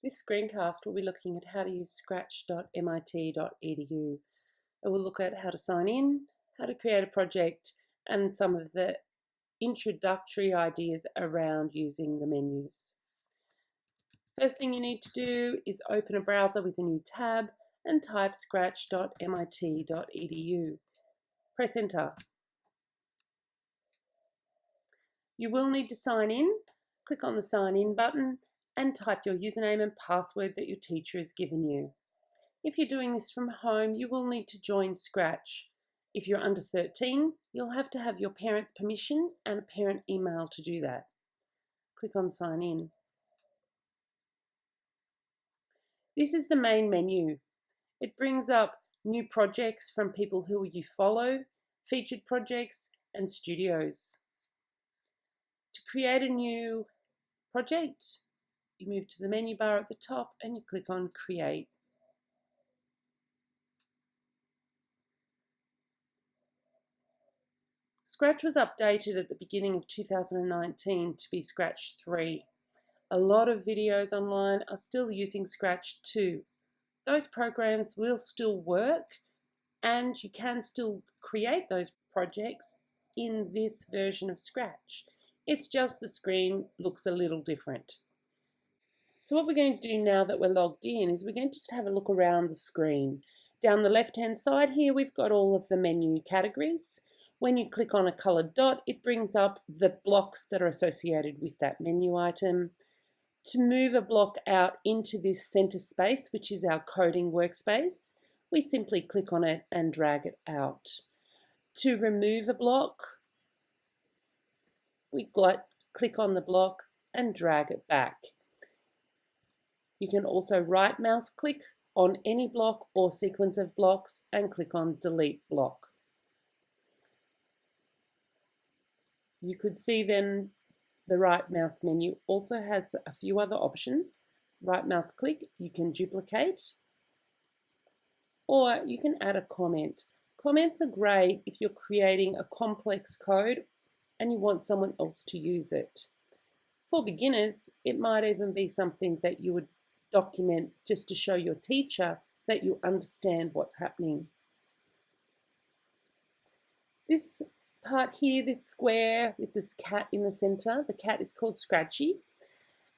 This screencast will be looking at how to use Scratch.mit.edu. It will look at how to sign in, how to create a project, and some of the introductory ideas around using the menus. First thing you need to do is open a browser with a new tab and type Scratch.mit.edu. Press enter. You will need to sign in. Click on the sign in button and type your username and password that your teacher has given you. If you're doing this from home, you will need to join Scratch. If you're under 13, you'll have to have your parents' permission and a parent email to do that. Click on sign in. This is the main menu. It brings up new projects from people who you follow, featured projects, and studios. To create a new project, you move to the menu bar at the top and you click on Create. Scratch was updated at the beginning of 2019 to be Scratch 3. A lot of videos online are still using Scratch 2. Those programs will still work and you can still create those projects in this version of Scratch. It's just the screen looks a little different. So what we're going to do now that we're logged in is we're going to just have a look around the screen. Down the left-hand side here, we've got all of the menu categories. When you click on a colored dot, it brings up the blocks that are associated with that menu item. To move a block out into this center space, which is our coding workspace, we simply click on it and drag it out. To remove a block, we click on the block and drag it back. You can also right mouse click on any block or sequence of blocks and click on delete block. You could see then the right mouse menu also has a few other options. Right mouse click, you can duplicate, or you can add a comment. Comments are great if you're creating a complex code and you want someone else to use it. For beginners, it might even be something that you would document just to show your teacher that you understand what's happening. This part here, this square with this cat in the center, the cat is called Scratchy,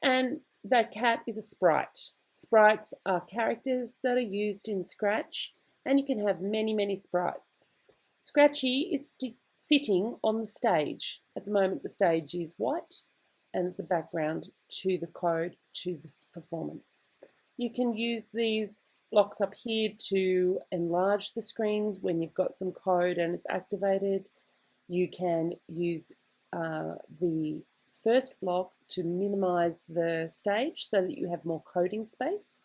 and that cat is a sprite. Sprites are characters that are used in Scratch, and you can have many sprites. Scratchy is sitting on the stage. At the moment the stage is white and it's a background to the code, to this performance. You can use these blocks up here to enlarge the screens when you've got some code and it's activated. You can use the first block to minimize the stage so that you have more coding space.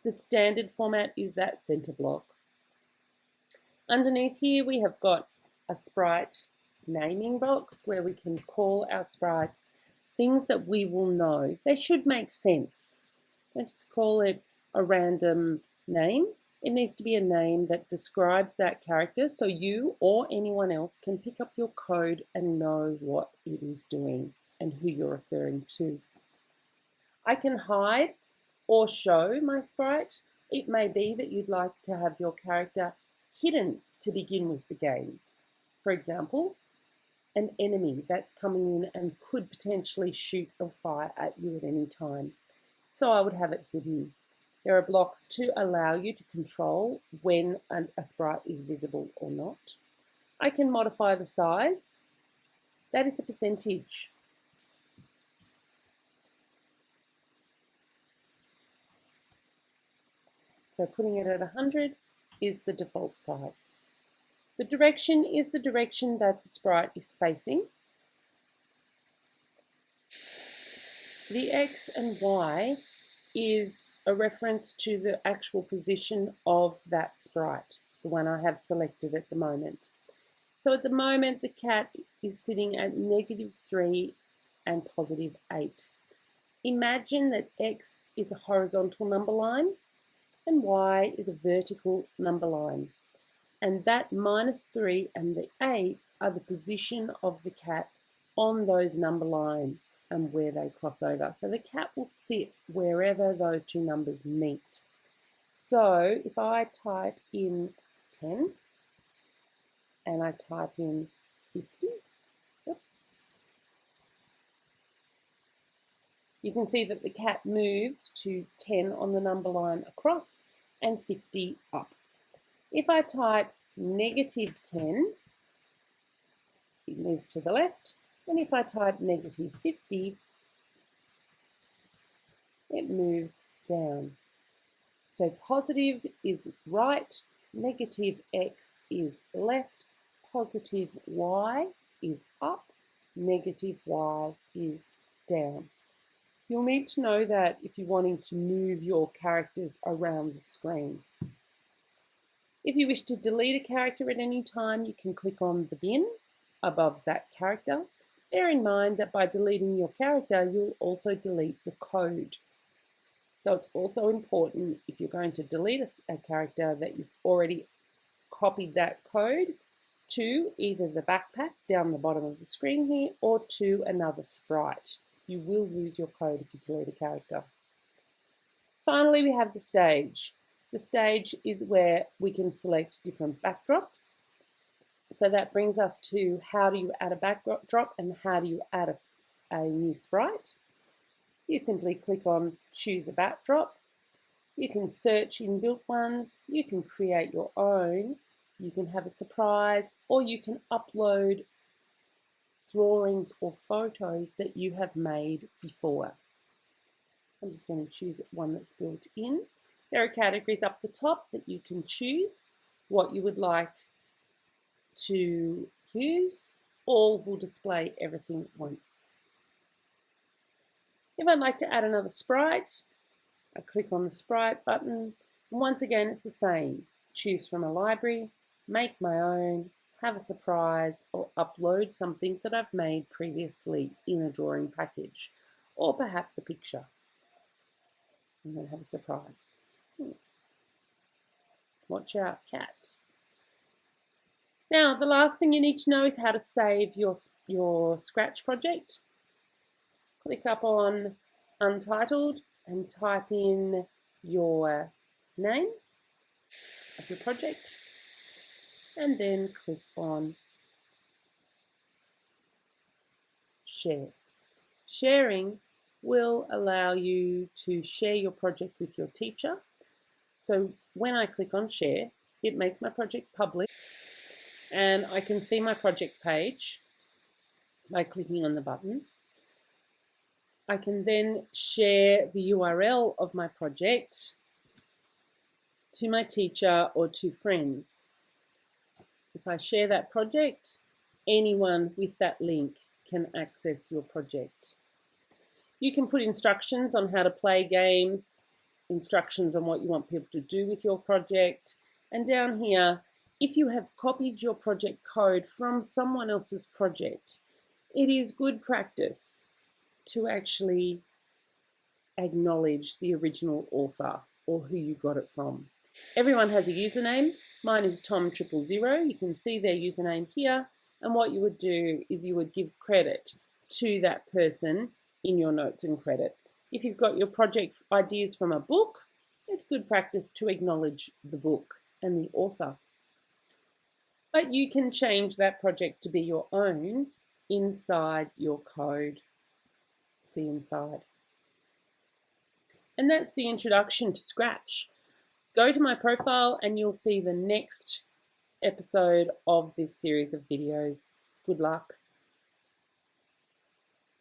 The standard format is that center block. Underneath here we have got a sprite naming box where we can call our sprites things that we will know. They should make sense. Don't just call it a random name. It needs to be a name that describes that character so you or anyone else can pick up your code and know what it is doing and who you're referring to. I can hide or show my sprite. It may be that you'd like to have your character hidden to begin with the game. For example, an enemy that's coming in and could potentially shoot or fire at you at any time. So I would have it hidden. There are blocks to allow you to control when a sprite is visible or not. I can modify the size. That is a percentage. So putting it at 100 is the default size. The direction is the direction that the sprite is facing. The X and Y is a reference to the actual position of that sprite, the one I have selected at the moment. So at the moment the cat is sitting at -3 and +8. Imagine that X is a horizontal number line and Y is a vertical number line. And that -3 and the 8 are the position of the cat on those number lines and where they cross over. So the cat will sit wherever those two numbers meet. So if I type in 10 and I type in 50, you can see that the cat moves to 10 on the number line across and 50 up. If I type -10, it moves to the left, and if I type -50, it moves down. So positive is right, negative X is left, positive Y is up, negative Y is down. You'll need to know that if you're wanting to move your characters around the screen. If you wish to delete a character at any time, you can click on the bin above that character. Bear in mind that by deleting your character, you'll also delete the code. So it's also important, if you're going to delete a character, that you've already copied that code to either the backpack down the bottom of the screen here or to another sprite. You will lose your code if you delete a character. Finally, we have the stage. The stage is where we can select different backdrops. So that brings us to how do you add a backdrop and how do you add a new sprite. You simply click on choose a backdrop. You can search inbuilt ones. You can create your own. You can have a surprise, or you can upload drawings or photos that you have made before. I'm just going to choose one that's built in. There are categories up the top that you can choose what you would like to use. All will display everything at once. If I'd like to add another sprite, I click on the sprite button. And once again, it's the same. Choose from a library, make my own, have a surprise, or upload something that I've made previously in a drawing package, or perhaps a picture. I'm going to have a surprise. Watch out, cat. Now, the last thing you need to know is how to save your Scratch project. Click up on Untitled and type in your name of your project, and then click on Share. Sharing will allow you to share your project with your teacher. So when I click on Share, it makes my project public, and I can see my project page by clicking on the button. I can then share the URL of my project to my teacher or to friends. If I share that project, anyone with that link can access your project. You can put instructions on how to play games, instructions on what you want people to do with your project, and down here, if you have copied your project code from someone else's project, it is good practice to actually acknowledge the original author or who you got it from. Everyone has a username. Mine is Tom000. You can see their username here, and what you would do is you would give credit to that person in your notes and credits. If you've got your project ideas from a book, it's good practice to acknowledge the book and the author. But you can change that project to be your own inside your code. See inside. And that's the introduction to Scratch. Go to my profile and you'll see the next episode of this series of videos. Good luck.